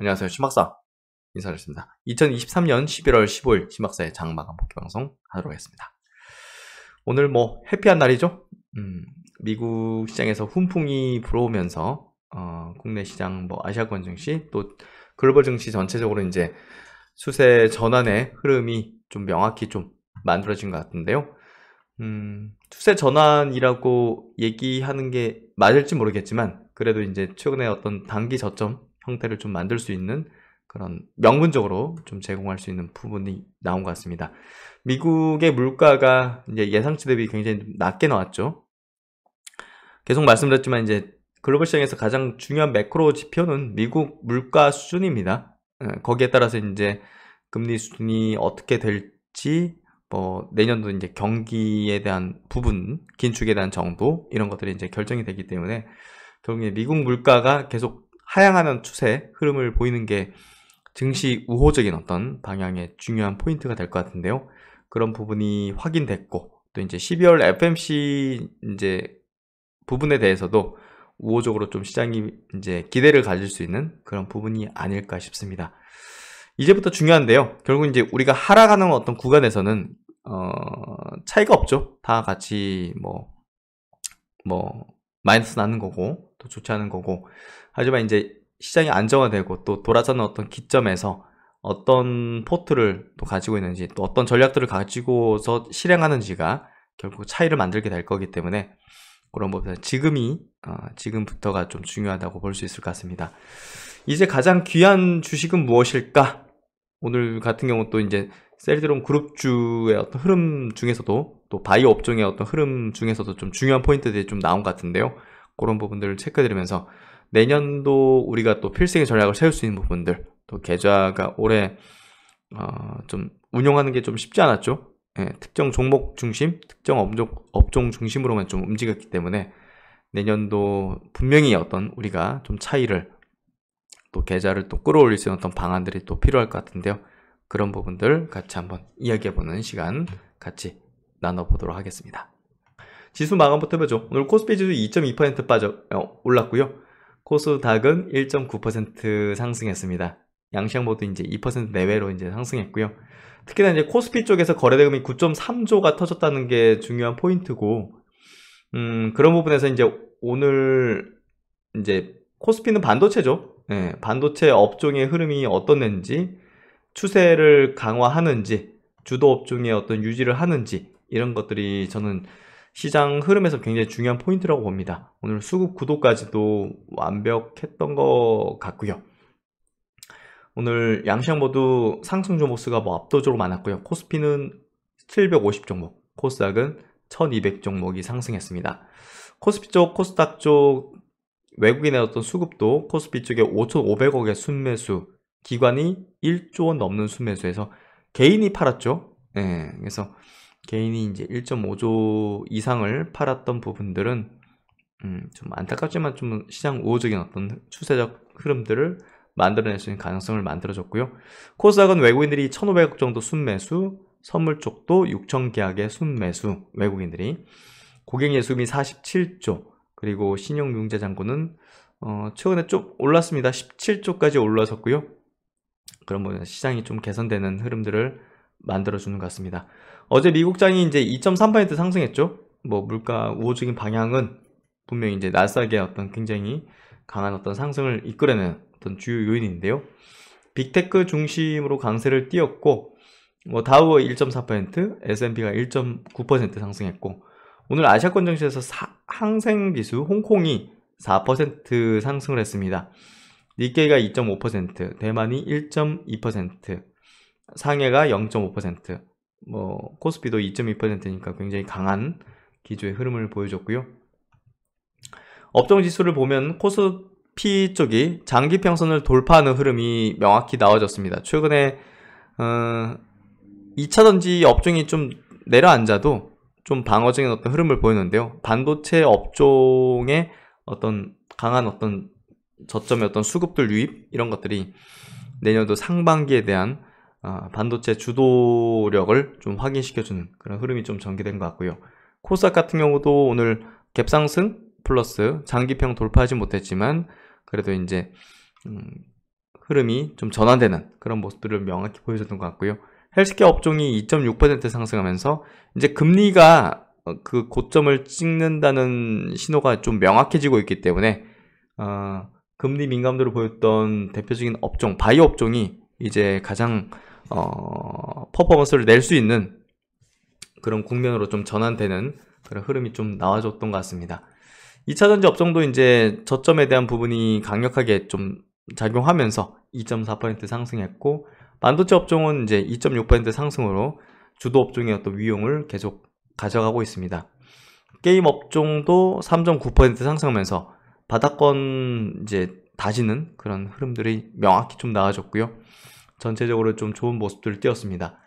안녕하세요. 심박사 인사드렸습니다. 2023년 11월 15일 심박사의 장마감 복귀방송 하도록 하겠습니다. 오늘 뭐 해피한 날이죠? 미국 시장에서 훈풍이 불어오면서 국내 시장 뭐 아시아권 증시 또 글로벌 증시 전체적으로 이제 추세 전환의 흐름이 좀 명확히 좀 만들어진 것 같은데요. 추세 전환이라고 얘기하는 게 맞을지 모르겠지만 그래도 이제 최근에 어떤 단기 저점 형태를 좀 만들 수 있는 그런 명분적으로 좀 제공할 수 있는 부분이 나온 것 같습니다. 미국의 물가가 이제 예상치 대비 굉장히 낮게 나왔죠. 계속 말씀드렸지만 이제 글로벌 시장에서 가장 중요한 매크로 지표는 미국 물가 수준입니다. 거기에 따라서 이제 금리 수준이 어떻게 될지 뭐 내년도 이제 경기에 대한 부분, 긴축에 대한 정도 이런 것들이 이제 결정이 되기 때문에 결국에 미국 물가가 계속 하향하는 추세 흐름을 보이는 게 증시 우호적인 어떤 방향의 중요한 포인트가 될 것 같은데요. 그런 부분이 확인됐고 또 이제 12월 FMC 이제 부분에 대해서도 우호적으로 좀 시장이 이제 기대를 가질 수 있는 그런 부분이 아닐까 싶습니다. 이제부터 중요한데요. 결국 이제 우리가 하락하는 어떤 구간에서는 차이가 없죠. 다 같이 뭐 마이너스 나는 거고 또 좋지 않은 거고. 하지만 이제 시장이 안정화되고 또 돌아서는 어떤 기점에서 어떤 포트를 또 가지고 있는지 또 어떤 전략들을 가지고서 실행하는지가 결국 차이를 만들게 될 거기 때문에 그런 부분에서 지금부터가 좀 중요하다고 볼 수 있을 것 같습니다. 이제 가장 귀한 주식은 무엇일까? 오늘 같은 경우 또 이제 셀드론 그룹주의 어떤 흐름 중에서도 또 바이오 업종의 어떤 흐름 중에서도 좀 중요한 포인트들이 좀 나온 것 같은데요. 그런 부분들을 체크해드리면서 내년도 우리가 또 필승의 전략을 세울 수 있는 부분들 또 계좌가 올해 좀 운용하는 게 좀 쉽지 않았죠. 특정 종목 중심, 특정 업종 중심으로만 좀 움직였기 때문에 내년도 분명히 어떤 우리가 좀 차이를 또 계좌를 또 끌어올릴 수 있는 어떤 방안들이 또 필요할 것 같은데요. 그런 부분들 같이 한번 이야기해보는 시간 같이 나눠보도록 하겠습니다. 지수 마감부터 해보죠. 오늘 코스피 지수 2.2% 올랐고요. 코스닥은 1.9% 상승했습니다. 양시장 모두 이제 2% 내외로 이제 상승했고요. 특히나 이제 코스피 쪽에서 거래대금이 9.3조가 터졌다는 게 중요한 포인트고, 그런 부분에서 이제 오늘 이제 코스피는 반도체죠. 반도체 업종의 흐름이 어떻는지, 추세를 강화하는지, 주도 업종의 어떤 유지를 하는지 이런 것들이 저는 시장 흐름에서 굉장히 중요한 포인트라고 봅니다. 오늘 수급 구도까지도 완벽했던 것 같고요. 오늘 양시장 모두 상승 종목수가 뭐 압도적으로 많았고요. 코스피는 750 종목, 코스닥은 1200 종목이 상승했습니다. 코스피 쪽, 코스닥 쪽 외국인의 어떤 수급도 코스피 쪽에 5,500억의 순매수, 기관이 1조 원 넘는 순매수에서 개인이 팔았죠. 그래서 개인이 이제 1.5조 이상을 팔았던 부분들은 좀 안타깝지만 좀 시장 우호적인 어떤 추세적 흐름들을 만들어낼 수 있는 가능성을 만들어줬고요. 코스닥은 외국인들이 1,500억 정도 순매수, 선물 쪽도 6천 계약의 순매수, 외국인들이 고객 예수금이 47조, 그리고 신용융자 잔고는 최근에 좀 올랐습니다. 17조까지 올라섰고요. 그런 부분에서 시장이 좀 개선되는 흐름들을 만들어주는 것 같습니다. 어제 미국장이 이제 2.3% 상승했죠. 뭐 물가 우호적인 방향은 분명히 이제 나스닥의 어떤 굉장히 강한 어떤 상승을 이끌어내는 어떤 주요 요인인데요. 빅테크 중심으로 강세를 띄었고, 뭐 다우가 1.4%, S&P가 1.9% 상승했고, 오늘 아시아권 증시에서 항생지수 홍콩이 4% 상승을 했습니다. 니케이가 2.5%, 대만이 1.2%, 상해가 0.5%, 뭐 코스피도 2.2%니까 굉장히 강한 기조의 흐름을 보여줬고요. 업종 지수를 보면 코스피 쪽이 장기 평선을 돌파하는 흐름이 명확히 나와졌습니다. 최근에 2차전지 업종이 좀 내려앉아도 좀 방어적인 어떤 흐름을 보이는데요. 반도체 업종의 어떤 강한 어떤 저점의 어떤 수급들 유입 이런 것들이 내년도 상반기에 대한 반도체 주도력을 좀 확인시켜주는 그런 흐름이 좀 전개된 것 같고요. 코스닥 같은 경우도 오늘 갭상승 플러스 장기평 돌파하지 못했지만 그래도 이제 흐름이 좀 전환되는 그런 모습들을 명확히 보여줬던 것 같고요. 헬스케어 업종이 2.6% 상승하면서 이제 금리가 그 고점을 찍는다는 신호가 좀 명확해지고 있기 때문에 금리 민감도를 보였던 대표적인 업종, 바이오 업종이 이제 가장 퍼포먼스를 낼 수 있는 그런 국면으로 좀 전환되는 그런 흐름이 좀 나와줬던 것 같습니다. 2차전지 업종도 이제 저점에 대한 부분이 강력하게 좀 작용하면서 2.4% 상승했고, 반도체 업종은 이제 2.6% 상승으로 주도 업종의 어떤 위용을 계속 가져가고 있습니다. 게임 업종도 3.9% 상승하면서 바닥권 이제 다지는 그런 흐름들이 명확히 좀 나와줬고요. 전체적으로 좀 좋은 모습들을 띄었습니다.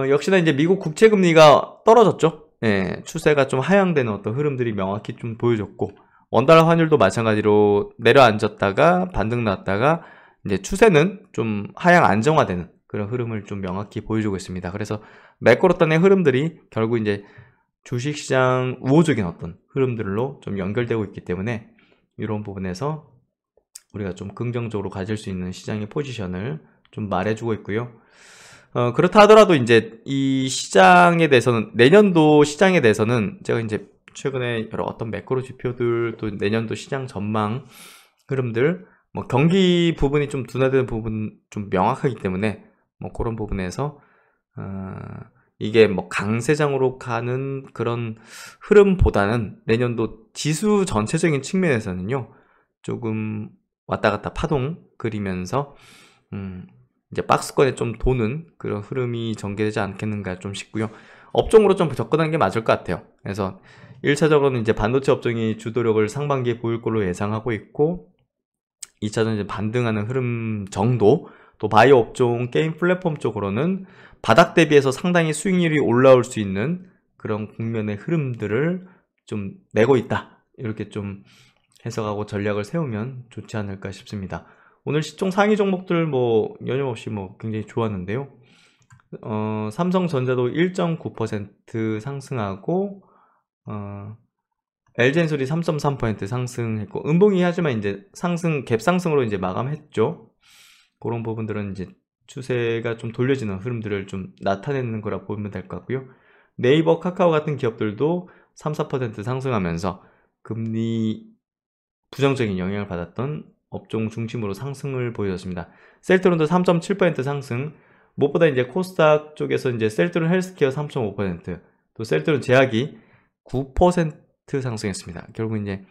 역시나 이제 미국 국채 금리가 떨어졌죠. 예, 추세가 좀 하향되는 어떤 흐름들이 명확히 좀 보여줬고, 원달러 환율도 마찬가지로 내려앉았다가 반등 났다가 이제 추세는 좀 하향 안정화되는 그런 흐름을 좀 명확히 보여주고 있습니다. 그래서 매끄럽던 흐름들이 결국 이제 주식시장 우호적인 어떤 흐름들로 좀 연결되고 있기 때문에 이런 부분에서 우리가 좀 긍정적으로 가질 수 있는 시장의 포지션을 좀 말해주고 있고요. 그렇다 하더라도 이제 이 시장에 대해서는, 내년도 시장에 대해서는 제가 이제 최근에 여러 어떤 매크로 지표들, 또 내년도 시장 전망 흐름들, 뭐 경기 부분이 좀 둔화되는 부분 좀 명확하기 때문에 뭐 그런 부분에서 이게 뭐 강세장으로 가는 그런 흐름보다는 내년도 지수 전체적인 측면에서는요, 조금 왔다 갔다 파동 그리면서 이제 박스권에 좀 도는 그런 흐름이 전개되지 않겠는가 좀 싶고요. 업종으로 좀 접근하는 게 맞을 것 같아요. 그래서 1차적으로는 이제 반도체 업종이 주도력을 상반기에 보일 걸로 예상하고 있고, 2차적으로 이제 반등하는 흐름 정도, 또 바이오 업종, 게임 플랫폼 쪽으로는 바닥 대비해서 상당히 수익률이 올라올 수 있는 그런 국면의 흐름들을 좀 내고 있다. 이렇게 좀 해석하고 전략을 세우면 좋지 않을까 싶습니다. 오늘 시총 상위 종목들 뭐 여념없이 뭐 굉장히 좋았는데요. 삼성전자도 1.9% 상승하고, LG엔솔이 3.3% 상승했고, 은봉이 하지만 이제 갭 상승으로 이제 마감했죠. 그런 부분들은 이제 추세가 좀 돌려지는 흐름들을 좀 나타내는 거라 보면 될 것 같고요. 네이버, 카카오 같은 기업들도 3, 4% 상승하면서 금리 부정적인 영향을 받았던 업종 중심으로 상승을 보여줬습니다. 셀트론도 3.7% 상승, 무엇보다 이제 코스닥 쪽에서 이제 셀트론 헬스케어 3.5%, 또 셀트론 제약이 9% 상승했습니다. 결국 이제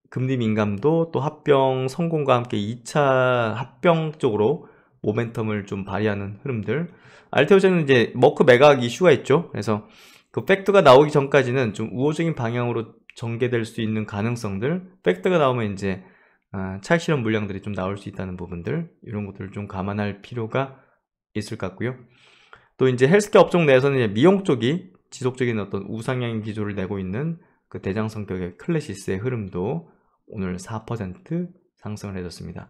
금리 민감도, 또 합병 성공과 함께 2차 합병 쪽으로 모멘텀을 좀 발휘하는 흐름들. 알테오제는 이제 머크 매각 이슈가 있죠. 그래서 그 팩트가 나오기 전까지는 좀 우호적인 방향으로 전개될 수 있는 가능성들, 팩트가 나오면 이제 차익 실현 물량들이 좀 나올 수 있다는 부분들, 이런 것들을 좀 감안할 필요가 있을 것 같고요. 또 이제 헬스케어 업종 내에서는 이제 미용 쪽이 지속적인 어떤 우상향 기조를 내고 있는 그 대장 성격의 클래시스의 흐름도 오늘 4% 상승을 해줬습니다.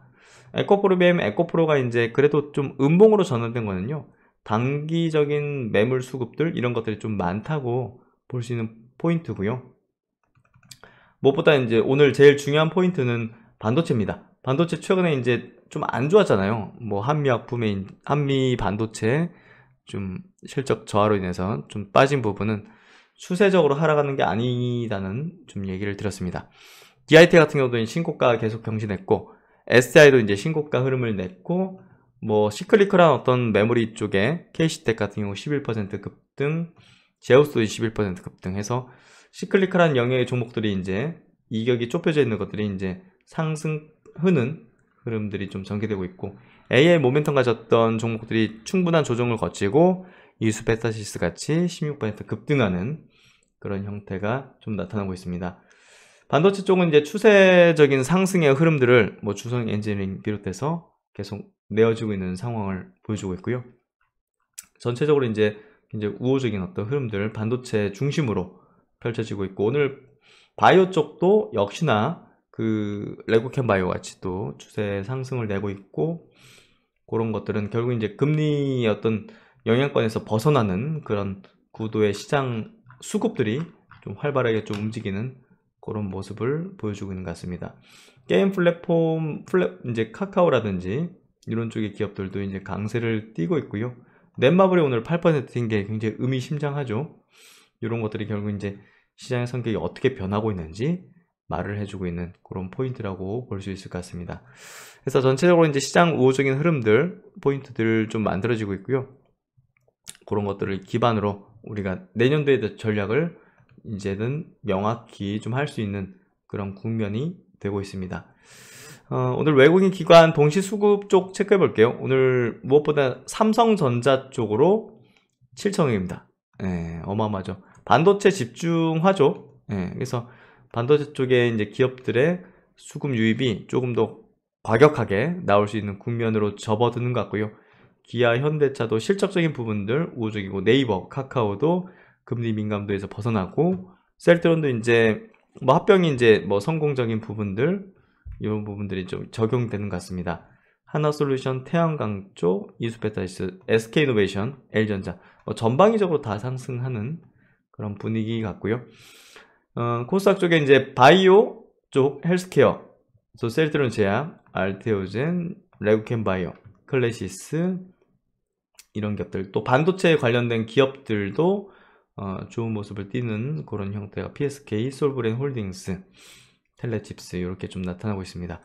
에코프로비엠, 에코프로가 이제 그래도 좀 음봉으로 전환된 거는요, 단기적인 매물 수급들 이런 것들이 좀 많다고 볼 수 있는 포인트고요. 무엇보다 이제 오늘 제일 중요한 포인트는 반도체입니다. 반도체 최근에 이제 좀 안 좋았잖아요. 뭐 한미 반도체 좀 실적 저하로 인해서 좀 빠진 부분은 추세적으로 하락하는 게 아니다는 좀 얘기를 드렸습니다. DIT 같은 경우도 신고가 계속 경신했고, STI도 이제 신고가 흐름을 냈고, 뭐 시클리컬한 어떤 메모리 쪽에 KC텍 같은 경우 11% 급등, 제우스도 21% 급등해서 시클리컬한 영역의 종목들이 이제 이격이 좁혀져 있는 것들이 이제 상승 흐는 흐름들이 좀 전개되고 있고, AI 모멘텀 가졌던 종목들이 충분한 조정을 거치고 이수페타시스 같이 16% 급등하는 그런 형태가 좀 나타나고 있습니다. 반도체 쪽은 이제 추세적인 상승의 흐름들을 뭐 주성 엔지니어링 비롯해서 계속 내어지고 있는 상황을 보여주고 있고요. 전체적으로 이제 우호적인 어떤 흐름들 반도체 중심으로 펼쳐지고 있고, 오늘 바이오 쪽도 역시나 그 레고캠 바이오 같이 또 추세 상승을 내고 있고, 그런 것들은 결국 이제 금리 어떤 영향권에서 벗어나는 그런 구도의 시장 수급들이 좀 활발하게 좀 움직이는 그런 모습을 보여주고 있는 것 같습니다. 게임 플랫폼, 이제 카카오라든지 이런 쪽의 기업들도 이제 강세를 띠고 있고요. 넷마블이 오늘 8%인 게 굉장히 의미심장하죠. 이런 것들이 결국 이제 시장의 성격이 어떻게 변하고 있는지 말을 해주고 있는 그런 포인트라고 볼 수 있을 것 같습니다. 그래서 전체적으로 이제 시장 우호적인 흐름들, 포인트들 좀 만들어지고 있고요. 그런 것들을 기반으로 우리가 내년도에 대한 전략을 이제는 명확히 좀 할 수 있는 그런 국면이 되고 있습니다. 오늘 외국인 기관 동시 수급 쪽 체크해 볼게요. 오늘 무엇보다 삼성전자 쪽으로 7천억입니다. 예, 어마어마하죠. 반도체 집중하죠. 예, 그래서 반도체 쪽에 이제 기업들의 수급 유입이 조금 더 과격하게 나올 수 있는 국면으로 접어드는 것 같고요. 기아, 현대차도 실적적인 부분들 우호적이고, 네이버, 카카오도 금리 민감도에서 벗어나고, 셀트론도 이제 뭐 합병이 이제 뭐 성공적인 부분들, 이런 부분들이 좀 적용되는 것 같습니다. 하나솔루션, 태양광 쪽, 이수페타이스, SK이노베이션, L전자 뭐 전방위적으로 다 상승하는 그런 분위기 같고요. 코스닥 쪽에 이제 바이오 쪽, 헬스케어, 또 셀트론 제약, 알테오젠, 레고캠 바이오, 클래시스 이런 기업들, 또 반도체에 관련된 기업들도 좋은 모습을 띠는 그런 형태가 PSK, 솔브렌 홀딩스, 텔레칩스 이렇게 좀 나타나고 있습니다.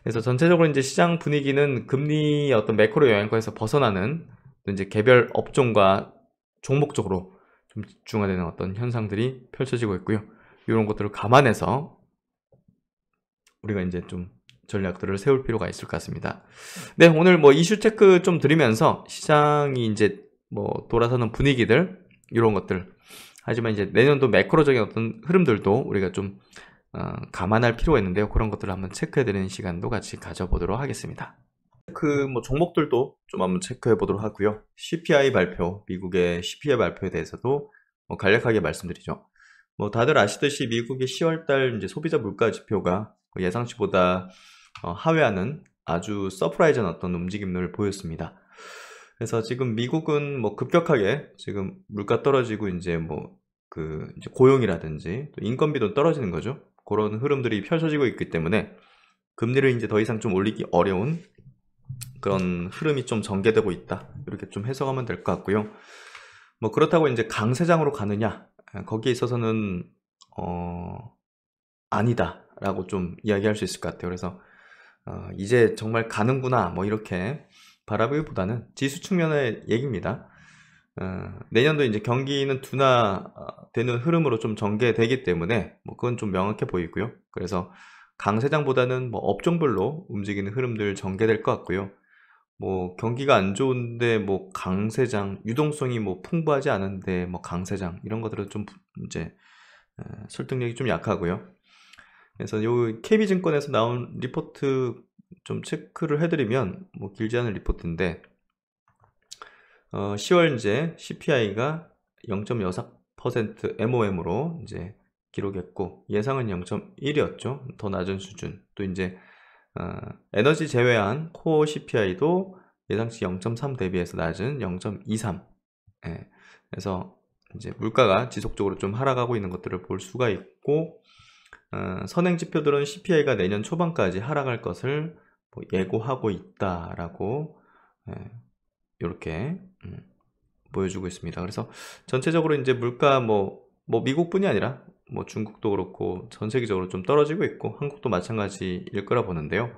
그래서 전체적으로 이제 시장 분위기는 금리 어떤 매크로 영향권에서 벗어나는 이제 개별 업종과 종목적으로 좀 집중화되는 어떤 현상들이 펼쳐지고 있고요. 이런 것들을 감안해서 우리가 이제 좀 전략들을 세울 필요가 있을 것 같습니다. 네, 오늘 뭐 이슈 체크 좀 드리면서 시장이 이제 뭐 돌아서는 분위기들 이런 것들, 하지만 이제 내년도 매크로적인 어떤 흐름들도 우리가 좀 감안할 필요가 있는데요. 그런 것들을 한번 체크해드리는 시간도 같이 가져보도록 하겠습니다. 그 뭐 종목들도 좀 한번 체크해 보도록 하고요. CPI 발표, 미국의 CPI 발표에 대해서도 뭐 간략하게 말씀드리죠. 뭐 다들 아시듯이 미국의 10월달 이제 소비자 물가 지표가 예상치보다 하회하는 아주 서프라이즈한 어떤 움직임을 보였습니다. 그래서 지금 미국은 뭐 급격하게 지금 물가 떨어지고 이제 뭐 이제 고용이라든지 또 인건비도 떨어지는 거죠. 그런 흐름들이 펼쳐지고 있기 때문에 금리를 이제 더 이상 좀 올리기 어려운 그런 흐름이 좀 전개되고 있다. 이렇게 좀 해석하면 될 것 같고요. 뭐 그렇다고 이제 강세장으로 가느냐? 거기에 있어서는 아니다라고 좀 이야기할 수 있을 것 같아요. 그래서 이제 정말 가는구나 뭐 이렇게 바라보기보다는 지수 측면의 얘기입니다. 내년도 이제 경기는 둔화되는 흐름으로 좀 전개되기 때문에 뭐 그건 좀 명확해 보이고요. 그래서 강세장보다는 뭐 업종별로 움직이는 흐름들 전개될 것 같고요. 뭐 경기가 안 좋은데 뭐 강세장, 유동성이 뭐 풍부하지 않은데 뭐 강세장 이런 것들은 좀 이제 설득력이 좀 약하고요. 그래서 요 KB증권에서 나온 리포트 좀 체크를 해드리면 뭐 길지 않은 리포트인데 10월 이제 CPI가 0.04% MOM으로 이제 기록했고 예상은 0.1이었죠. 더 낮은 수준. 또 이제 에너지 제외한 코어 CPI도 예상치 0.3 대비해서 낮은 0.23. 예. 그래서 이제 물가가 지속적으로 좀 하락하고 있는 것들을 볼 수가 있고 선행 지표들은 CPI가 내년 초반까지 하락할 것을 뭐 예고하고 있다라고 이렇게 보여주고 있습니다. 그래서 전체적으로 이제 물가 뭐 미국뿐이 아니라 뭐 중국도 그렇고 전 세계적으로 좀 떨어지고 있고 한국도 마찬가지일 거라 보는데요.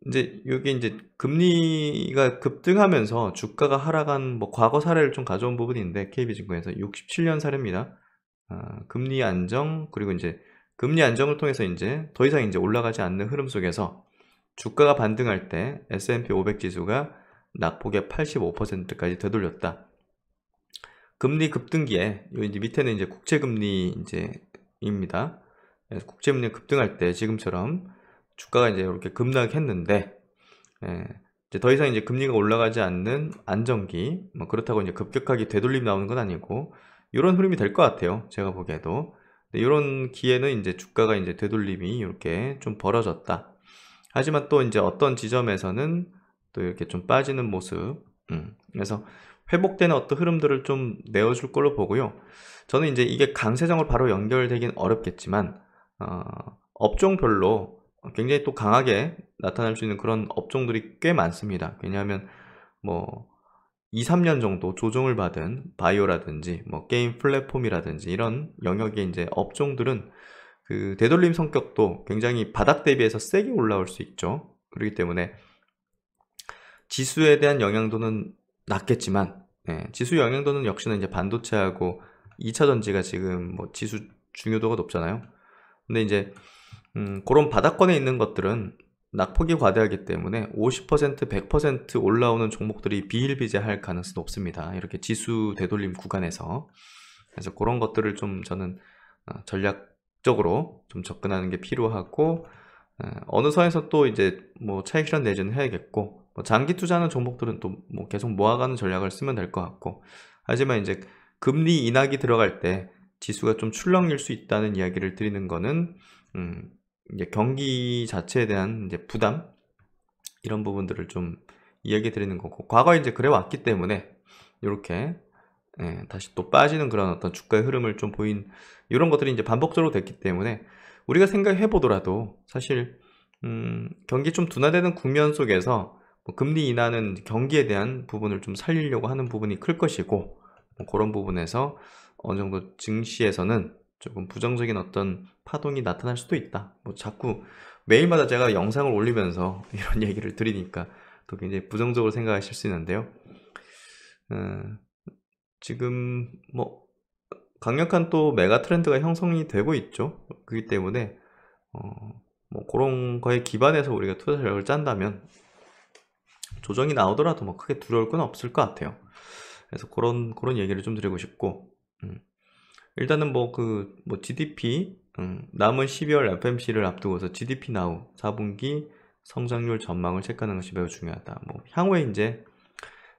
이제 여기 이제 금리가 급등하면서 주가가 하락한 뭐 과거 사례를 좀 가져온 부분인데 KB증권에서 67년 사례입니다. 금리 안정 그리고 이제 금리 안정을 통해서 이제 더 이상 이제 올라가지 않는 흐름 속에서 주가가 반등할 때 S&P 500 지수가 낙폭의 85%까지 되돌렸다. 금리 급등기에 이제 밑에는 이제 국채금리 이제입니다. 국채금리 급등할 때 지금처럼 주가가 이제 이렇게 급락했는데 이제 더 이상 이제 금리가 올라가지 않는 안정기 뭐 그렇다고 이제 급격하게 되돌림 나오는 건 아니고 이런 흐름이 될 것 같아요. 제가 보기에도 이런 기회는 이제 주가가 이제 되돌림이 이렇게 좀 벌어졌다. 하지만 또 이제 어떤 지점에서는 또 이렇게 좀 빠지는 모습. 그래서 회복되는 어떤 흐름들을 좀 내어줄 걸로 보고요. 저는 이제 이게 강세장으로 바로 연결되긴 어렵겠지만 업종별로 굉장히 또 강하게 나타날 수 있는 그런 업종들이 꽤 많습니다. 왜냐하면 뭐 2, 3년 정도 조정을 받은 바이오라든지 뭐 게임 플랫폼이라든지 이런 영역의 이제 업종들은 그 되돌림 성격도 굉장히 바닥 대비해서 세게 올라올 수 있죠. 그렇기 때문에 지수에 대한 영향도는 낮겠지만, 지수 영향도는 역시나 이제 반도체하고 2차 전지가 지금 뭐 지수 중요도가 높잖아요. 근데 이제 그런 바닥권에 있는 것들은 낙폭이 과대하기 때문에 50%, 100% 올라오는 종목들이 비일비재할 가능성이 높습니다. 이렇게 지수 되돌림 구간에서. 그래서 그런 것들을 좀 저는 전략적으로 좀 접근하는 게 필요하고, 어느 선에서 또 이제 뭐 차익 실현 내지는 해야겠고, 뭐 장기 투자하는 종목들은 또 뭐 계속 모아가는 전략을 쓰면 될 것 같고, 하지만 이제 금리 인하기 들어갈 때 지수가 좀 출렁일 수 있다는 이야기를 드리는 거는 이제 경기 자체에 대한 이제 부담 이런 부분들을 좀 이야기 드리는 거고, 과거에 이제 그래 왔기 때문에 이렇게 다시 또 빠지는 그런 어떤 주가의 흐름을 좀 보인 이런 것들이 이제 반복적으로 됐기 때문에 우리가 생각해 보더라도 사실 경기 좀 둔화되는 국면 속에서 뭐 금리 인하는 경기에 대한 부분을 좀 살리려고 하는 부분이 클 것이고, 뭐 그런 부분에서 어느 정도 증시에서는 조금 부정적인 어떤 파동이 나타날 수도 있다. 뭐 자꾸 매일마다 제가 영상을 올리면서 이런 얘기를 드리니까 또 굉장히 부정적으로 생각하실 수 있는데요. 지금 뭐 강력한 또 메가 트렌드가 형성이 되고 있죠. 그렇기 때문에 뭐 그런 거에 기반해서 우리가 투자 전략을 짠다면 조정이 나오더라도 뭐 크게 두려울 건 없을 것 같아요. 그래서 그런 얘기를 좀 드리고 싶고, 일단은 뭐 GDP 남은 12월 FMC를 앞두고서 GDP 나우 4분기 성장률 전망을 체크하는 것이 매우 중요하다. 뭐 향후에 이제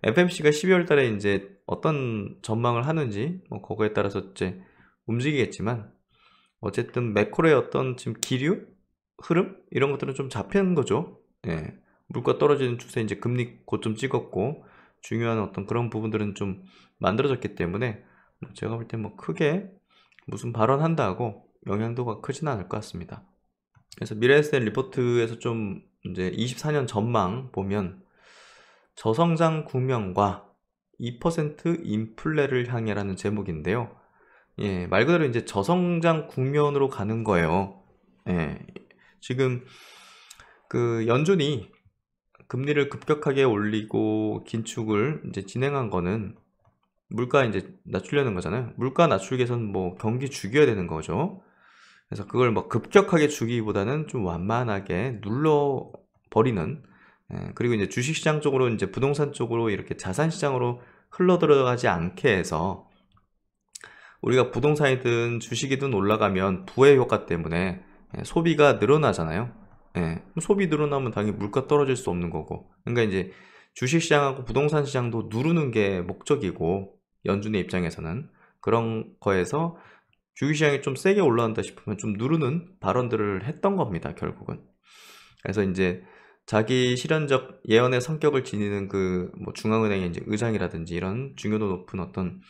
FMC가 12월 달에 이제 어떤 전망을 하는지 뭐 그거에 따라서 이제 움직이겠지만, 어쨌든 매크로의 어떤 지금 기류 흐름 이런 것들은 좀 잡히는 거죠. 예. 물가 떨어지는 추세, 이제 금리 고점 찍었고 중요한 어떤 그런 부분들은 좀 만들어졌기 때문에 제가 볼 때 뭐 크게 무슨 발언한다고 영향도가 크진 않을 것 같습니다. 그래서 미래에셋 리포트에서 좀 이제 24년 전망 보면 저성장 국면과 2% 인플레를 향해라는 제목인데요. 예, 말 그대로 이제 저성장 국면으로 가는 거예요. 예, 지금 그 연준이 금리를 급격하게 올리고 긴축을 이제 진행한 거는 물가 이제 낮추려는 거잖아요. 물가 낮추기 위해서는 뭐 경기 죽여야 되는 거죠. 그래서 그걸 뭐 급격하게 주기보다는 좀 완만하게 눌러 버리는, 그리고 이제 주식시장 쪽으로 이제 부동산 쪽으로 이렇게 자산시장으로 흘러 들어가지 않게 해서 우리가 부동산이든 주식이든 올라가면 부의 효과 때문에 소비가 늘어나잖아요. 소비 늘어나면 당연히 물가 떨어질 수 없는 거고. 그러니까 이제 주식시장하고 부동산 시장도 누르는 게 목적이고, 연준의 입장에서는 그런 거에서 주식시장이 좀 세게 올라간다 싶으면 좀 누르는 발언들을 했던 겁니다, 결국은. 그래서 이제 자기 실현적 예언의 성격을 지니는 그 뭐 중앙은행의 이제 의장이라든지 이런 중요도 높은 어떤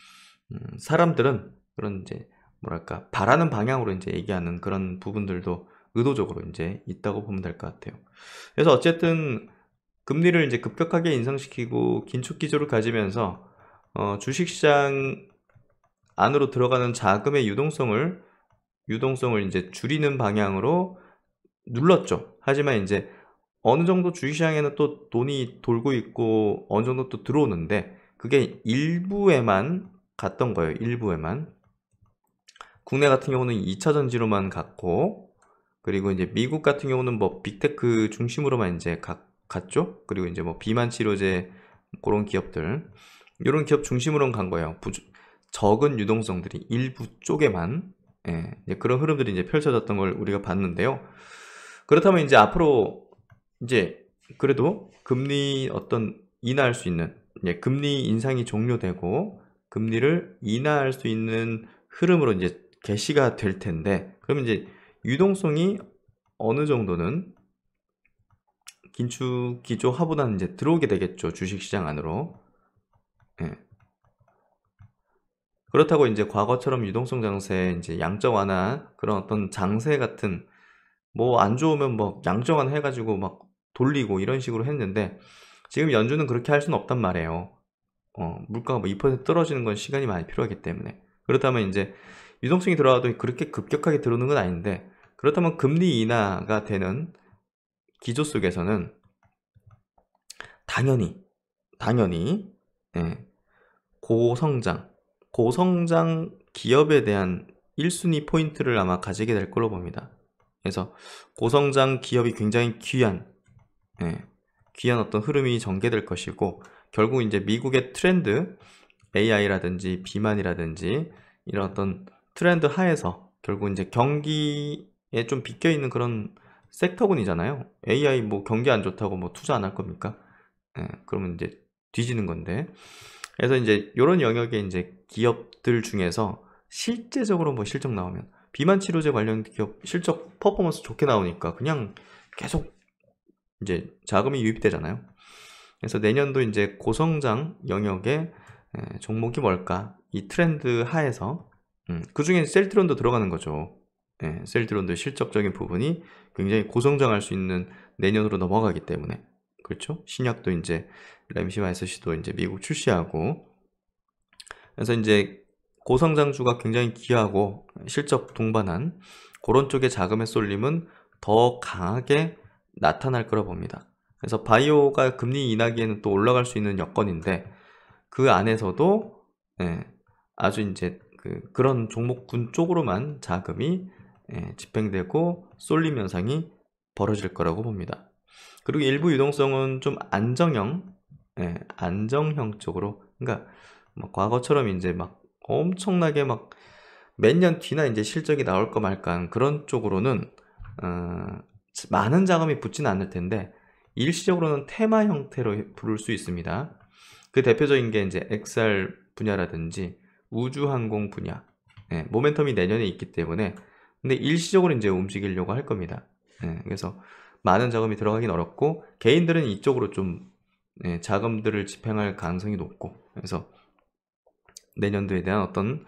사람들은 그런 이제 뭐랄까 바라는 방향으로 이제 얘기하는 그런 부분들도 의도적으로 이제 있다고 보면 될 것 같아요. 그래서 어쨌든 금리를 이제 급격하게 인상시키고 긴축 기조를 가지면서 주식시장 안으로 들어가는 자금의 유동성을 이제 줄이는 방향으로 눌렀죠. 하지만 이제 어느 정도 주식시장에는 또 돈이 돌고 있고 어느 정도 또 들어오는데 그게 일부에만 갔던 거예요. 일부에만. 국내 같은 경우는 2차 전지로만 갔고, 그리고 이제 미국 같은 경우는 뭐 빅테크 중심으로만 이제 갔죠. 그리고 이제 뭐 비만 치료제 그런 기업들, 이런 기업 중심으로만 간 거예요. 적은 유동성들이 일부 쪽에만, 이제 그런 흐름들이 이제 펼쳐졌던 걸 우리가 봤는데요. 그렇다면 이제 앞으로 이제 그래도 금리 어떤 인하할 수 있는, 금리 인상이 종료되고 금리를 인하할 수 있는 흐름으로 이제 개시가 될 텐데, 그러면 이제 유동성이 어느 정도는 긴축 기조 하보다는 이제 들어오게 되겠죠, 주식시장 안으로. 그렇다고 이제 과거처럼 유동성 장세, 이제 양적 완화 그런 어떤 장세 같은 뭐 안 좋으면 뭐 양정환 해가지고 막 돌리고 이런 식으로 했는데 지금 연준은 그렇게 할 수는 없단 말이에요. 물가가 뭐 2% 떨어지는 건 시간이 많이 필요하기 때문에. 그렇다면 이제 유동성이 들어와도 그렇게 급격하게 들어오는 건 아닌데, 그렇다면 금리 인하가 되는 기조 속에서는 당연히 예, 고성장 기업에 대한 1순위 포인트를 아마 가지게 될 걸로 봅니다. 그래서 고성장 기업이 굉장히 귀한 어떤 흐름이 전개될 것이고, 결국 이제 미국의 트렌드, AI라든지 비만이라든지 이런 어떤 트렌드 하에서 결국 이제 경기에 좀 비껴 있는 그런 섹터군이잖아요. AI 뭐 경기 안 좋다고 뭐 투자 안 할 겁니까? 그러면 이제 뒤지는 건데. 그래서 이제 이런 영역의 이제 기업들 중에서 실제적으로 뭐 실적 나오면 비만 치료제 관련 기업 실적 퍼포먼스 좋게 나오니까 그냥 계속 이제 자금이 유입되잖아요. 그래서 내년도 이제 고성장 영역의 종목이 뭘까? 이 트렌드 하에서 그 중에 셀트론도 들어가는 거죠. 셀트론도 실적적인 부분이 굉장히 고성장할 수 있는 내년으로 넘어가기 때문에, 그렇죠? 신약도 이제 램시마이스시도 이제 미국 출시하고, 그래서 이제 고성장주가 굉장히 귀하고 실적 동반한 그런 쪽의 자금의 쏠림은 더 강하게 나타날 거라 봅니다. 그래서 바이오가 금리 인하기에는 또 올라갈 수 있는 여건인데, 그 안에서도 아주 이제 그런 종목군 쪽으로만 자금이 집행되고 쏠림 현상이 벌어질 거라고 봅니다. 그리고 일부 유동성은 좀 안정형 쪽으로, 그러니까 막 과거처럼 이제 막 엄청나게 막 몇 년 뒤나 이제 실적이 나올까 말까 그런 쪽으로는 많은 자금이 붙지는 않을 텐데, 일시적으로는 테마 형태로 부를 수 있습니다. 그 대표적인 게 이제 XR 분야라든지 우주항공 분야, 모멘텀이 내년에 있기 때문에, 근데 일시적으로 이제 움직이려고 할 겁니다. 그래서 많은 자금이 들어가긴 어렵고 개인들은 이쪽으로 좀 자금들을 집행할 가능성이 높고, 그래서 내년도에 대한 어떤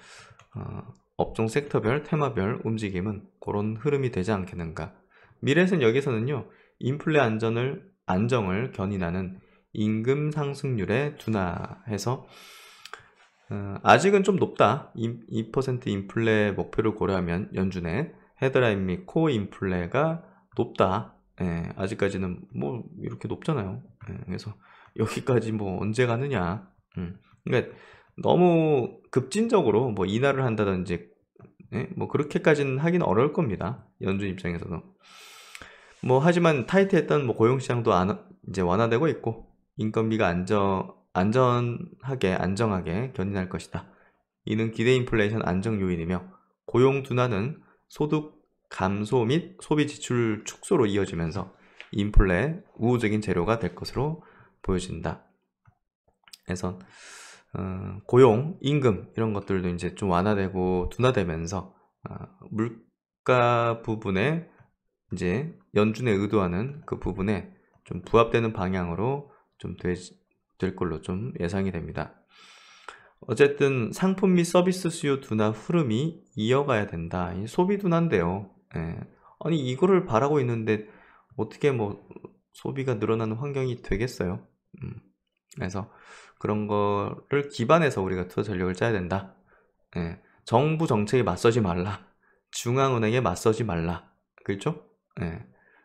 업종 섹터별 테마별 움직임은 그런 흐름이 되지 않겠는가. 미래에서는 여기서는요, 인플레 안정을 견인하는 임금 상승률의 둔화해서 아직은 좀 높다. 2% 인플레 목표를 고려하면 연준의 헤드라인 및 코어 인플레가 높다. 아직까지는 뭐 이렇게 높잖아요. 그래서 여기까지 뭐 언제 가느냐. 그러니까 너무 급진적으로 뭐 인하를 한다든지 뭐 그렇게까지는 하긴 어려울 겁니다. 연준 입장에서도. 뭐 하지만 타이트했던 뭐 고용시장도 이제 완화되고 있고, 인건비가 안정하게 견인할 것이다. 이는 기대 인플레이션 안정 요인이며, 고용 둔화는 소득 감소 및 소비 지출 축소로 이어지면서 인플레 우호적인 재료가 될 것으로 보여진다. 그래서 고용, 임금 이런 것들도 이제 좀 완화되고 둔화되면서 물가 부분에 이제 연준에 의도하는 그 부분에 좀 부합되는 방향으로 좀 될 걸로 좀 예상이 됩니다. 어쨌든 상품 및 서비스 수요 둔화 흐름이 이어가야 된다. 이 소비 둔화인데요. 아니 이거를 바라고 있는데 어떻게 뭐 소비가 늘어나는 환경이 되겠어요? 그래서 그런 거를 기반해서 우리가 투자 전략을 짜야 된다. 정부 정책에 맞서지 말라. 중앙은행에 맞서지 말라. 그렇죠?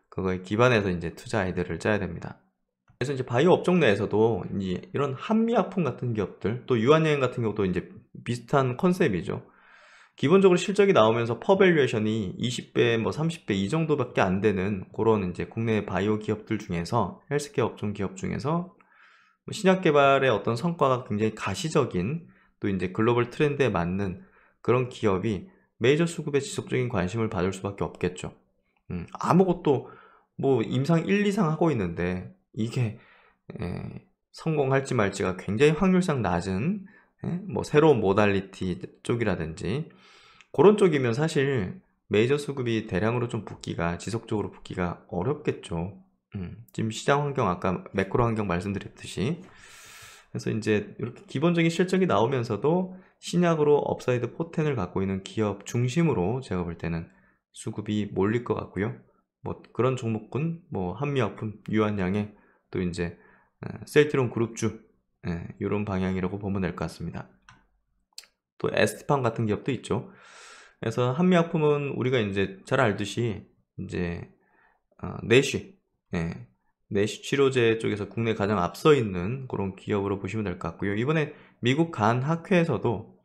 그거에 기반해서 이제 투자 아이디어를 짜야 됩니다. 그래서 이제 바이오 업종 내에서도 이제 이런 한미약품 같은 기업들, 또 유한여행 같은 경우도 이제 비슷한 컨셉이죠. 기본적으로 실적이 나오면서 퍼밸류에이션이 20배, 뭐 30배 이 정도밖에 안 되는 그런 이제 국내 바이오 기업들 중에서, 헬스케어 업종 기업 중에서 신약 개발의 어떤 성과가 굉장히 가시적인, 또 이제 글로벌 트렌드에 맞는 그런 기업이 메이저 수급에 지속적인 관심을 받을 수밖에 없겠죠. 아무것도 뭐 임상 1, 2상 하고 있는데 이게 성공할지 말지가 굉장히 확률상 낮은 뭐 새로운 모달리티 쪽이라든지 그런 쪽이면 사실 메이저 수급이 대량으로 좀 지속적으로 붙기가 어렵겠죠. 지금 시장 환경, 아까 매크로 환경 말씀드렸듯이. 그래서 이제 이렇게 기본적인 실적이 나오면서도 신약으로 업사이드 포텐을 갖고 있는 기업 중심으로 제가 볼 때는 수급이 몰릴 것 같고요. 뭐 그런 종목군, 뭐 한미약품, 유한양행, 또 이제 셀트리온 그룹주, 이런 방향이라고 보면 될 것 같습니다. 또 에스티팜 같은 기업도 있죠. 그래서 한미약품은 우리가 이제 잘 알듯이 이제 내쉬, 내쉬 치료제 쪽에서 국내 가장 앞서 있는 그런 기업으로 보시면 될 것 같고요. 이번에 미국 간 학회에서도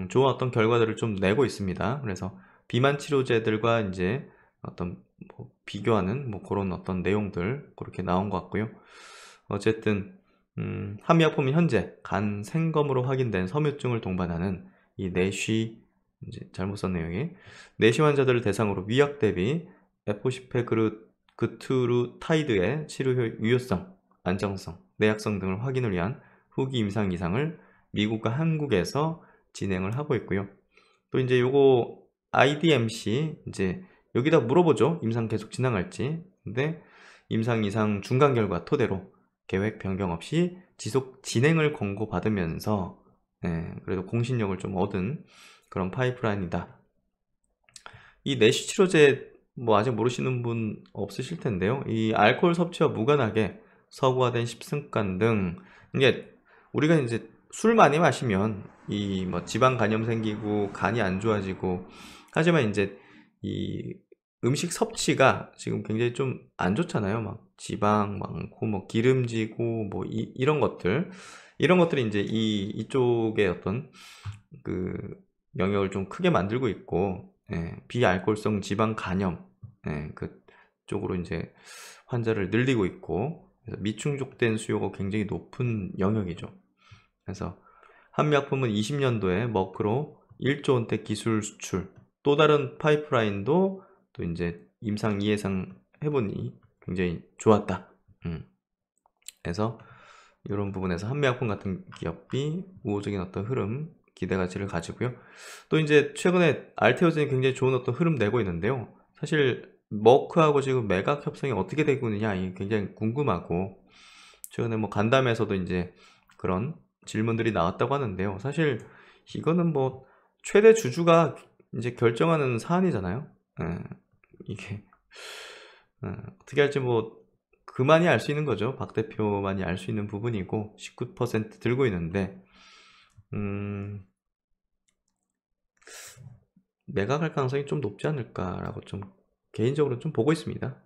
좋은 어떤 결과들을 좀 내고 있습니다. 그래서 비만 치료제들과 이제 어떤 뭐 비교하는 뭐 그런 어떤 내용들 그렇게 나온 것 같고요. 어쨌든 한미약품은 현재 간 생검으로 확인된 섬유증을 동반하는 이 내쉬, 이제 잘못 썼네요 여기, 내쉬 환자들을 대상으로 위약 대비 에포시페그루타이드의 치료 유효성, 안정성, 내약성 등을 확인을 위한 후기 임상 이상을 미국과 한국에서 진행을 하고 있고요. 또 이제 요거 IDMC 이제 여기다 물어보죠. 임상 계속 진행할지. 근데 임상 이상 중간 결과 토대로 계획 변경 없이 지속 진행을 권고받으면서 그래도 공신력을 좀 얻은 그런 파이프라인이다. 이 내시 치료제 뭐 아직 모르시는 분 없으실 텐데요. 이 알코올 섭취와 무관하게 서구화된 식습관 등 이게 우리가 이제 술 많이 마시면 이 뭐 지방 간염 생기고 간이 안 좋아지고, 하지만 이제 이 음식 섭취가 지금 굉장히 좀 안 좋잖아요. 막 지방 많고 뭐 기름지고 뭐 이런 것들, 이런 것들이 이제 이쪽에 어떤 그 영역을 좀 크게 만들고 있고, 비알코올성 지방 간염, 그쪽으로 이제 환자를 늘리고 있고, 그래서 미충족된 수요가 굉장히 높은 영역이죠. 그래서 한미약품은 20년도에 머크로 1조 원대 기술 수출, 또 다른 파이프라인도 또 이제 임상 2예상 해보니 굉장히 좋았다. 그래서 이런 부분에서 한미약품 같은 기업이 우호적인 어떤 흐름, 기대 가치를 가지고요. 또 이제 최근에 알테오젠이 굉장히 좋은 어떤 흐름 내고 있는데요. 사실 머크하고 지금 매각 협상이 어떻게 되고 있느냐, 이게 굉장히 궁금하고, 최근에 뭐 간담회에서도 이제 그런 질문들이 나왔다고 하는데요. 사실 이거는 뭐 최대 주주가 이제 결정하는 사안이잖아요. 이게 어떻게 할지 뭐 그만이 알 수 있는 거죠. 박 대표만이 알 수 있는 부분이고 19% 들고 있는데 매각할 가능성이 좀 높지 않을까라고 좀 개인적으로 좀 보고 있습니다.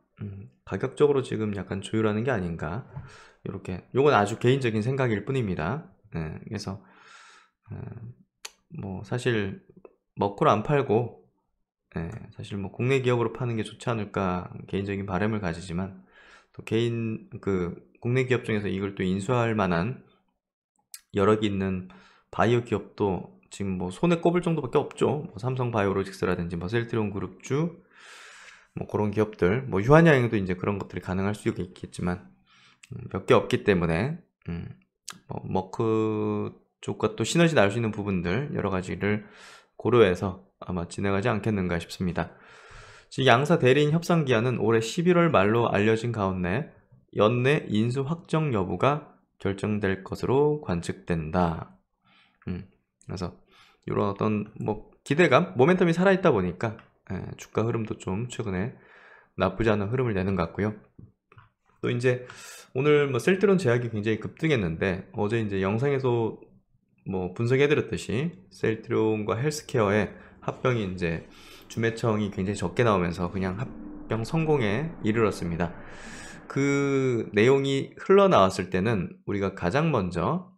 가격적으로 지금 약간 조율하는 게 아닌가, 이렇게, 요건 아주 개인적인 생각일 뿐입니다. 그래서 뭐 사실 먹고를 안 팔고, 사실 뭐 국내 기업으로 파는 게 좋지 않을까 개인적인 바람을 가지지만, 또 개인 국내 기업 중에서 이걸 또 인수할 만한 여러 개 있는 바이오 기업도 지금 뭐 손에 꼽을 정도밖에 없죠. 뭐 삼성 바이오로직스라든지 뭐 셀트리온 그룹주, 뭐 그런 기업들, 뭐 유한양행도 이제 그런 것들이 가능할 수 있겠지만 몇 개 없기 때문에 뭐 머크 쪽과 또 시너지 날 수 있는 부분들 여러 가지를 고려해서 아마 진행하지 않겠는가 싶습니다. 지금 양사 대리인 협상 기한은 올해 11월 말로 알려진 가운데 연내 인수 확정 여부가 결정될 것으로 관측된다. 그래서 이런 어떤 뭐 기대감, 모멘텀이 살아있다 보니까 주가 흐름도 좀 최근에 나쁘지 않은 흐름을 내는 것 같고요. 또 이제 오늘 뭐 셀트리온 제약이 굉장히 급등했는데, 어제 이제 영상에서 뭐 분석해드렸듯이 셀트리온과 헬스케어의 합병이 이제 주매청이 굉장히 적게 나오면서 그냥 합병 성공에 이르렀습니다. 그 내용이 흘러나왔을 때는 우리가 가장 먼저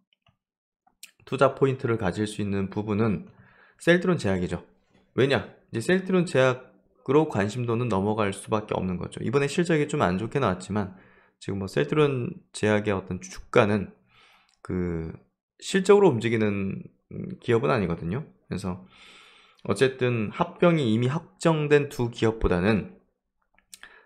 투자 포인트를 가질 수 있는 부분은 셀트리온 제약이죠. 왜냐? 이제 셀트리온 제약으로 관심도는 넘어갈 수밖에 없는 거죠. 이번에 실적이 좀 안 좋게 나왔지만 지금 뭐 셀트리온 제약의 어떤 주가는 실적으로 움직이는 기업은 아니거든요. 그래서 어쨌든 합병이 이미 확정된 두 기업보다는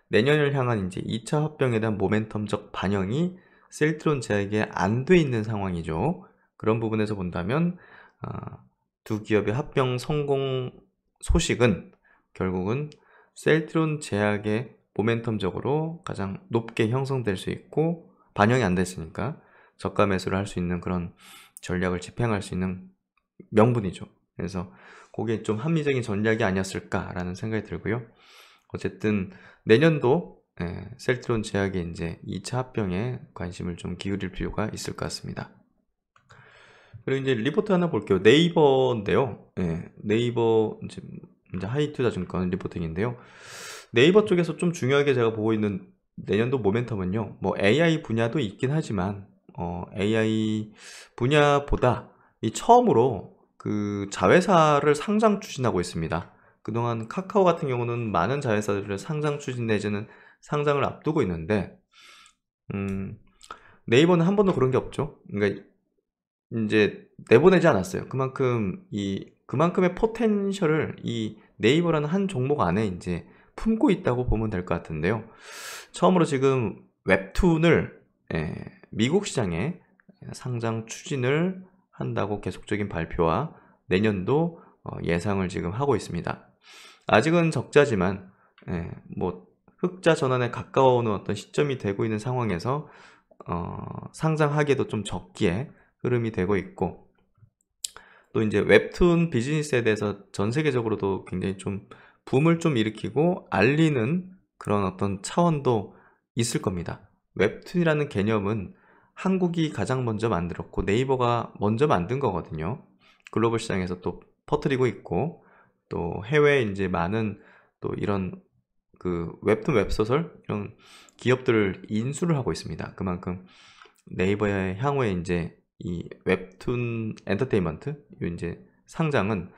내년을 향한 이제 2차 합병에 대한 모멘텀적 반영이 셀트리온 제약에 안 돼 있는 상황이죠. 그런 부분에서 본다면 두 기업의 합병 성공 소식은 결국은 셀트리온 제약의 모멘텀적으로 가장 높게 형성될 수 있고, 반영이 안 됐으니까 저가 매수를 할 수 있는 그런 전략을 집행할 수 있는 명분이죠. 그래서 그게 좀 합리적인 전략이 아니었을까라는 생각이 들고요. 어쨌든 내년도 셀트리온 제약의 이제 2차 합병에 관심을 좀 기울일 필요가 있을 것 같습니다. 그리고 이제 리포트 하나 볼게요. 네이버인데요. 네이버 이제 하이투자증권 리포팅인데요. 네이버 쪽에서 좀 중요하게 제가 보고 있는 내년도 모멘텀은요. 뭐 AI 분야도 있긴 하지만 AI 분야보다 이 처음으로 그 자회사를 상장 추진하고 있습니다. 그동안 카카오 같은 경우는 많은 자회사들을 상장 추진 내지는 상장을 앞두고 있는데 네이버는 한 번도 그런 게 없죠. 그러니까 이제 내보내지 않았어요. 그만큼의 포텐셜을 이 네이버라는 한 종목 안에 이제 품고 있다고 보면 될 것 같은데요. 처음으로 지금 웹툰을 미국 시장에 상장 추진을 한다고 계속적인 발표와 내년도 예상을 지금 하고 있습니다. 아직은 적자지만 뭐 흑자 전환에 가까워오는 어떤 시점이 되고 있는 상황에서 상장하기에도 좀 적기에 흐름이 되고 있고, 또 이제 웹툰 비즈니스에 대해서 전 세계적으로도 굉장히 좀 붐을 좀 일으키고 알리는 그런 어떤 차원도 있을 겁니다. 웹툰이라는 개념은 한국이 가장 먼저 만들었고 네이버가 먼저 만든 거거든요. 글로벌 시장에서 또 퍼뜨리고 있고, 또 해외에 이제 많은 또 이런 그 웹툰 웹소설 이런 기업들을 인수를 하고 있습니다. 그만큼 네이버의 향후에 이제 이 웹툰 엔터테인먼트 이제 상장은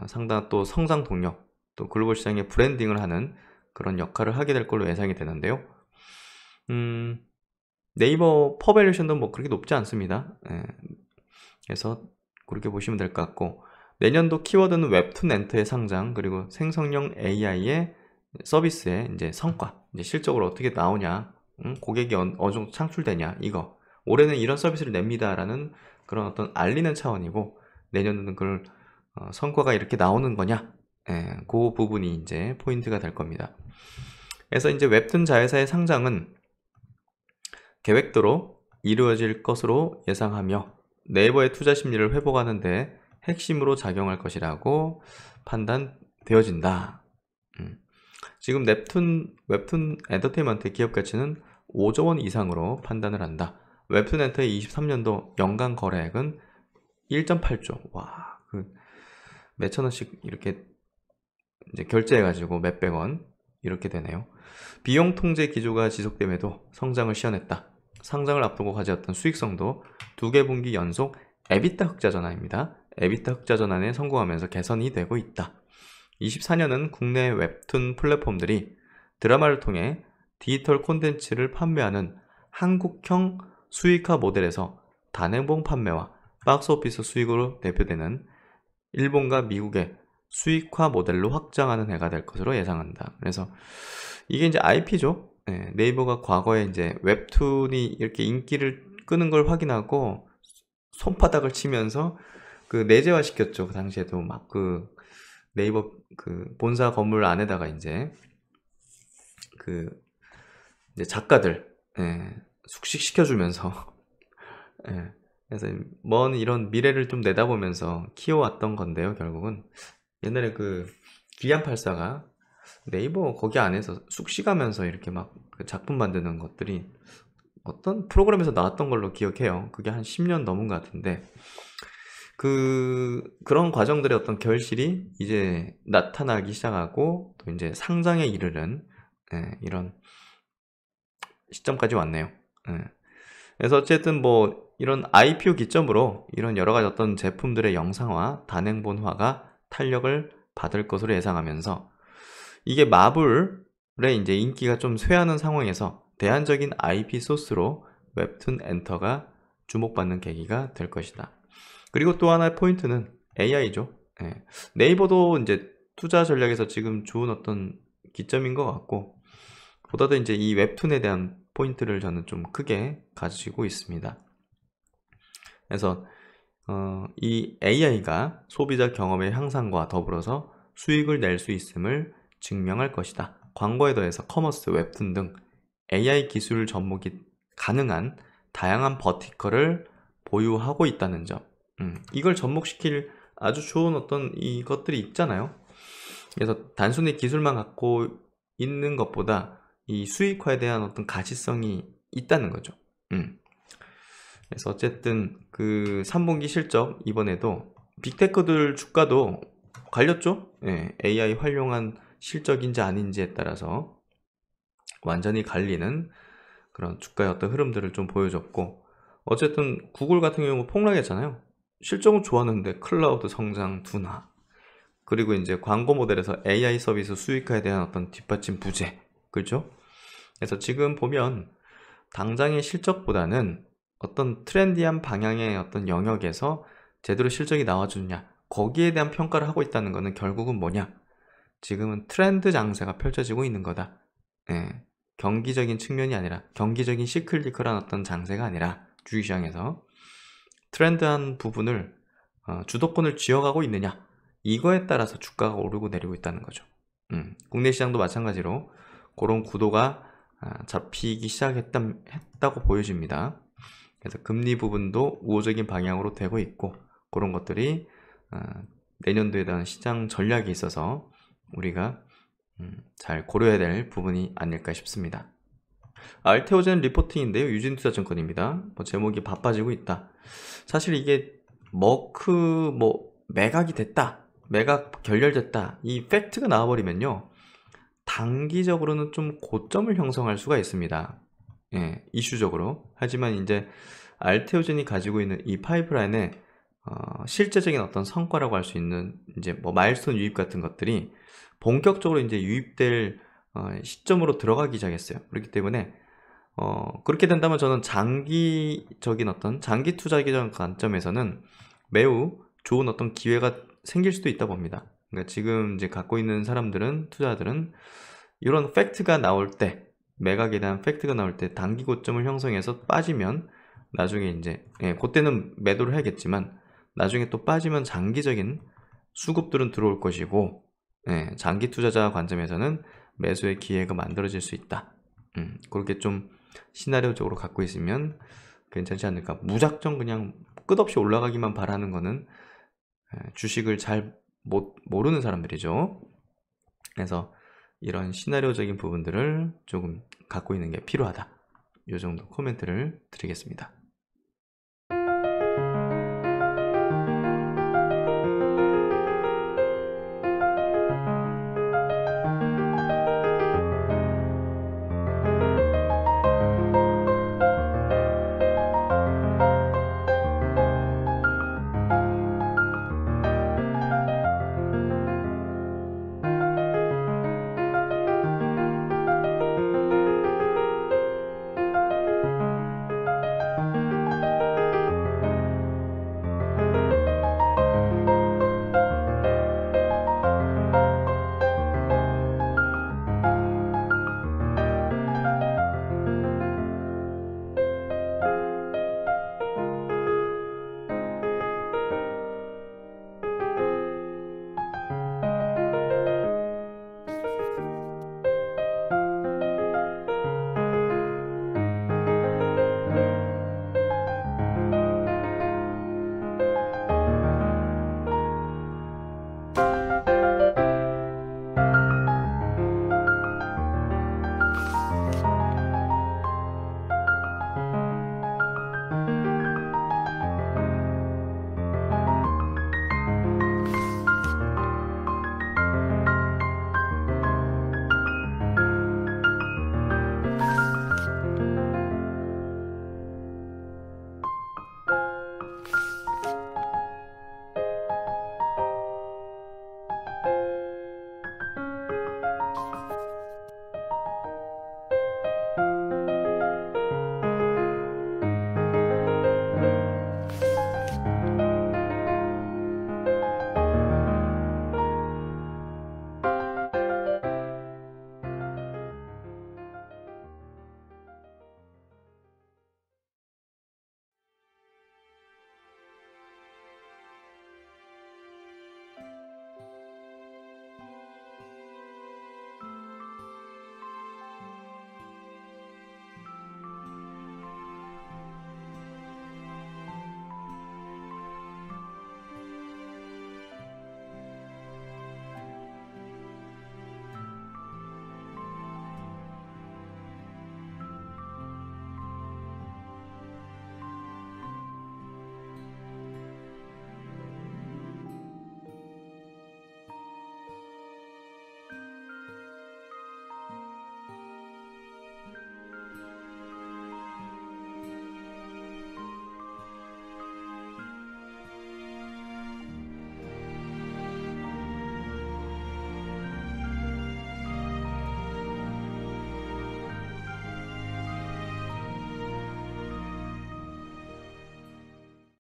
상당한 또 성장 동력, 또 글로벌 시장의 브랜딩을 하는 그런 역할을 하게 될 걸로 예상이 되는데요. 네이버 퍼밸류션도 뭐 그렇게 높지 않습니다. 그래서 그렇게 보시면 될 것 같고, 내년도 키워드는 웹툰 엔터의 상장, 그리고 생성형 AI의 서비스의 이제 성과, 이제 실적으로 어떻게 나오냐, 고객이 어느 정도 창출되냐, 이거 올해는 이런 서비스를 냅니다라는 그런 어떤 알리는 차원이고, 내년에는 그걸 성과가 이렇게 나오는 거냐, 그 부분이 이제 포인트가 될 겁니다. 그래서 이제 웹툰 자회사의 상장은 계획대로 이루어질 것으로 예상하며 네이버의 투자 심리를 회복하는데 핵심으로 작용할 것이라고 판단되어진다. 지금 웹툰 엔터테인먼트의 기업 가치는 5조 원 이상으로 판단을 한다. 웹툰 엔터의 23년도 연간 거래액은 1.8조. 와, 몇천 원씩 이렇게 이제 결제해가지고 몇백 원 이렇게 되네요. 비용 통제 기조가 지속됨에도 성장을 시현했다. 상장을 앞두고 가져왔던 수익성도 2개 분기 연속 에비타 흑자 전환입니다. 에비타 흑자 전환에 성공하면서 개선이 되고 있다. 24년은 국내 웹툰 플랫폼들이 드라마를 통해 디지털 콘텐츠를 판매하는 한국형 수익화 모델에서 단행본 판매와 박스오피스 수익으로 대표되는 일본과 미국의 수익화 모델로 확장하는 해가 될 것으로 예상한다. 그래서 이게 이제 IP죠. 네이버가 과거에 이제 웹툰이 이렇게 인기를 끄는 걸 확인하고 손바닥을 치면서 그 내재화 시켰죠. 그 당시에도 막 그 네이버 그 본사 건물 안에다가 이제 그 이제 작가들 숙식시켜주면서 그래서 먼 이런 미래를 좀 내다보면서 키워왔던 건데요. 결국은 옛날에 그 기안84가 네이버 거기 안에서 숙식하면서 이렇게 막 그 작품 만드는 것들이 어떤 프로그램에서 나왔던 걸로 기억해요. 그게 한 10년 넘은 것 같은데 그런 과정들의 어떤 결실이 이제 나타나기 시작하고 또 이제 상장에 이르는 이런 시점까지 왔네요. 그래서 어쨌든 뭐 이런 IPO 기점으로 이런 여러 가지 어떤 제품들의 영상화, 단행본화가 탄력을 받을 것으로 예상하면서 이게 마블의 이제 인기가 좀 쇠하는 상황에서 대안적인 IP 소스로 웹툰 엔터가 주목받는 계기가 될 것이다. 그리고 또 하나의 포인트는 AI죠. 네이버도 이제 투자 전략에서 지금 좋은 어떤 기점인 것 같고, 보다도 이제 이 웹툰에 대한 포인트를 저는 좀 크게 가지고 있습니다. 그래서 이 AI가 소비자 경험의 향상과 더불어서 수익을 낼 수 있음을 증명할 것이다. 광고에 더해서 커머스, 웹툰 등 AI 기술 접목이 가능한 다양한 버티컬을 보유하고 있다는 점. 이걸 접목시킬 아주 좋은 어떤 이것들이 있잖아요. 그래서 단순히 기술만 갖고 있는 것보다 이 수익화에 대한 어떤 가시성이 있다는 거죠. 그래서 어쨌든 그 3분기 실적 이번에도 빅테크들 주가도 갈렸죠. 예, AI 활용한 실적인지 아닌지에 따라서 완전히 갈리는 그런 주가의 어떤 흐름들을 좀 보여줬고, 어쨌든 구글 같은 경우 폭락했잖아요. 실적은 좋았는데 클라우드 성장 둔화, 그리고 이제 광고 모델에서 AI 서비스 수익화에 대한 어떤 뒷받침 부재, 그렇죠? 그래서 지금 보면 당장의 실적보다는 어떤 트렌디한 방향의 어떤 영역에서 제대로 실적이 나와주느냐, 거기에 대한 평가를 하고 있다는 것은 결국은 뭐냐, 지금은 트렌드 장세가 펼쳐지고 있는 거다. 예, 경기적인 측면이 아니라, 경기적인 시클리컬한 어떤 장세가 아니라 주식시장에서 트렌드한 부분을 주도권을 쥐어가고 있느냐, 이거에 따라서 주가가 오르고 내리고 있다는 거죠. 국내 시장도 마찬가지로 그런 구도가 잡히기 시작했다고 보여집니다. 그래서 금리 부분도 우호적인 방향으로 되고 있고, 그런 것들이 내년도에 대한 시장 전략이 있어서 우리가 잘 고려해야 될 부분이 아닐까 싶습니다. 알테오젠 리포팅인데요. 유진투자증권입니다. 제목이 바빠지고 있다. 사실 이게 매각이 됐다, 매각 결렬됐다, 이 팩트가 나와버리면요, 단기적으로는 좀 고점을 형성할 수가 있습니다. 예, 이슈적으로. 하지만 이제 알테오젠이 가지고 있는 이 파이프라인의 실제적인 어떤 성과라고 할 수 있는 이제 마일스톤 유입 같은 것들이 본격적으로 이제 유입될 시점으로 들어가기 시작했어요. 그렇기 때문에 그렇게 된다면 저는 장기적인 어떤 장기 투자기적 관점에서는 매우 좋은 어떤 기회가 생길 수도 있다 봅니다. 그러니까 지금 이제 갖고 있는 사람들은, 투자들은 이런 팩트가 나올 때, 매각에 대한 팩트가 나올 때 단기 고점을 형성해서 빠지면 나중에 이제 그때는 매도를 해야겠지만, 나중에 또 빠지면 장기적인 수급들은 들어올 것이고, 장기 투자자 관점에서는 매수의 기회가 만들어질 수 있다. 그렇게 좀 시나리오적으로 갖고 있으면 괜찮지 않을까. 무작정 그냥 끝없이 올라가기만 바라는 거는 주식을 잘 모르는 사람들이죠. 그래서 이런 시나리오적인 부분들을 조금 갖고 있는 게 필요하다. 이 정도 코멘트를 드리겠습니다.